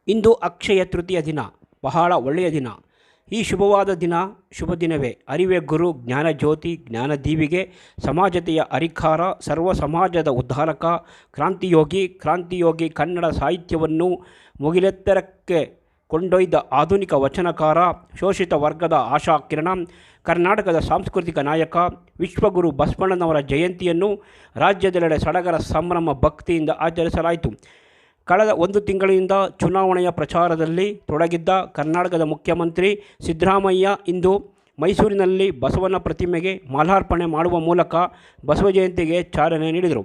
ಇಂದು ಅಕ್ಷಯ ತೃತೀಯ ದಿನ, ಬಹಳ ಒಳ್ಳೆಯ ದಿನ. ಈ ಶುಭವಾದ ದಿನ ಶುಭ ದಿನವೇ. ಅರಿವೇ ಗುರು, ಜ್ಞಾನಜ್ಯೋತಿ, ಜ್ಞಾನದೀವಿಗೆ, ಸಮಾಜತೆಯ ಹರಿಕಾರ, ಸರ್ವ ಸಮಾಜದ ಉದ್ಧಾರಕ, ಕ್ರಾಂತಿಯೋಗಿ, ಕನ್ನಡ ಸಾಹಿತ್ಯವನ್ನು ಮುಗಿಲೆತ್ತರಕ್ಕೆ ಕೊಂಡೊಯ್ದ ಆಧುನಿಕ ವಚನಕಾರ, ಶೋಷಿತ ವರ್ಗದ ಆಶಾಕಿರಣ, ಕರ್ನಾಟಕದ ಸಾಂಸ್ಕೃತಿಕ ನಾಯಕ, ವಿಶ್ವಗುರು ಬಸವಣ್ಣನವರ ಜಯಂತಿಯನ್ನು ರಾಜ್ಯದೆಲ್ಲೆಡೆ ಸಡಗರ ಸಂಭ್ರಮ ಭಕ್ತಿಯಿಂದ ಆಚರಿಸಲಾಯಿತು. ಕಳೆದ 1 ತಿಂಗಳಿಂದ ಚುನಾವಣೆಯ ಪ್ರಚಾರದಲ್ಲಿ ತೊಡಗಿದ್ದ ಕರ್ನಾಟಕದ ಮುಖ್ಯಮಂತ್ರಿ ಸಿದ್ದರಾಮಯ್ಯ ಇಂದು ಮೈಸೂರಿನಲ್ಲಿ ಬಸವನ ಪ್ರತಿಮೆಗೆ ಮಾಲಾರ್ಪಣೆ ಮಾಡುವ ಮೂಲಕ ಬಸವ ಜಯಂತಿಗೆ ಚಾಲನೆ ನೀಡಿದರು.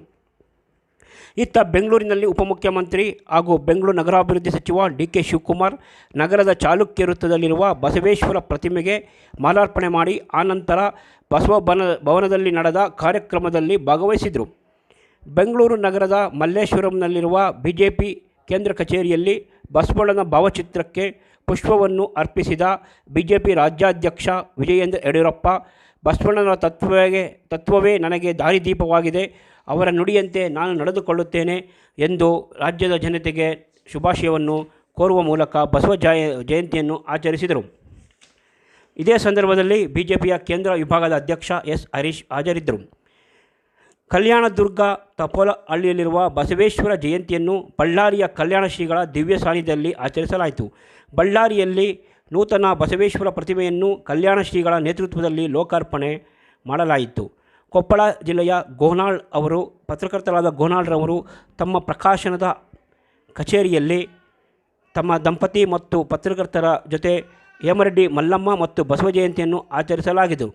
ಇತ್ತ ಬೆಂಗಳೂರಿನಲ್ಲಿ ಉಪಮುಖ್ಯಮಂತ್ರಿ ಹಾಗೂ ಬೆಂಗಳೂರು ನಗರಾಭಿವೃದ್ಧಿ ಸಚಿವ ಡಿ.ಕೆ. ಶಿವಕುಮಾರ್ ನಗರದ ಚಾಲುಕ್ಯ ವೃತ್ತದಲ್ಲಿರುವ ಬಸವೇಶ್ವರ ಪ್ರತಿಮೆಗೆ ಮಾಲಾರ್ಪಣೆ ಮಾಡಿ ಆನಂತರ ಬಸವ ಭವನದಲ್ಲಿ ನಡೆದ ಕಾರ್ಯಕ್ರಮದಲ್ಲಿ ಭಾಗವಹಿಸಿದರು. ಬೆಂಗಳೂರು ನಗರದ ಮಲ್ಲೇಶ್ವರಂನಲ್ಲಿರುವ ಬಿಜೆಪಿ ಕೇಂದ್ರ ಕಚೇರಿಯಲ್ಲಿ ಬಸವಣ್ಣನ ಭಾವಚಿತ್ರಕ್ಕೆ ಪುಷ್ಪವನ್ನು ಅರ್ಪಿಸಿದ ಬಿಜೆಪಿ ರಾಜ್ಯಾಧ್ಯಕ್ಷ ವಿಜಯೇಂದ್ರ ಯಡಿಯೂರಪ್ಪ, ಬಸವಣ್ಣನ ತತ್ವವೇ ನನಗೆ ದಾರಿದೀಪವಾಗಿದೆ, ಅವರ ನುಡಿಯಂತೆ ನಾನು ನಡೆದುಕೊಳ್ಳುತ್ತೇನೆ ಎಂದು ರಾಜ್ಯದ ಜನತೆಗೆ ಶುಭಾಶಯವನ್ನು ಕೋರುವ ಮೂಲಕ ಬಸವ ಜಯಂತಿಯನ್ನು ಆಚರಿಸಿದರು. ಇದೇ ಸಂದರ್ಭದಲ್ಲಿ ಬಿಜೆಪಿಯ ಕೇಂದ್ರ ವಿಭಾಗದ ಅಧ್ಯಕ್ಷ ಎಸ್. ಹರೀಶ್ ಹಾಜರಿದ್ದರು. ಕಲ್ಯಾಣದುರ್ಗ ತಪೋಲಹಳ್ಳಿಯಲ್ಲಿರುವ ಬಸವೇಶ್ವರ ಜಯಂತಿಯನ್ನು ಬಳ್ಳಾರಿಯ ಕಲ್ಯಾಣ ಶ್ರೀಗಳ ದಿವ್ಯ ಸಾನ್ನಿಧ್ಯದಲ್ಲಿ ಆಚರಿಸಲಾಯಿತು. ಬಳ್ಳಾರಿಯಲ್ಲಿ ನೂತನ ಬಸವೇಶ್ವರ ಪ್ರತಿಮೆಯನ್ನು ಕಲ್ಯಾಣ ಶ್ರೀಗಳ ನೇತೃತ್ವದಲ್ಲಿ ಲೋಕಾರ್ಪಣೆ ಮಾಡಲಾಯಿತು. ಕೊಪ್ಪಳ ಜಿಲ್ಲೆಯ ಗೋನಾಳ್ ಅವರು ಪತ್ರಕರ್ತರಾದ ಗೋನಾಳ್ರವರು ತಮ್ಮ ಪ್ರಕಾಶನದ ಕಚೇರಿಯಲ್ಲಿ ತಮ್ಮ ದಂಪತಿ ಮತ್ತು ಪತ್ರಕರ್ತರ ಜೊತೆ ಹೇಮರೆಡ್ಡಿ ಮಲ್ಲಮ್ಮ ಮತ್ತು ಬಸವ ಜಯಂತಿಯನ್ನು ಆಚರಿಸಲಾಗಿತ್ತು.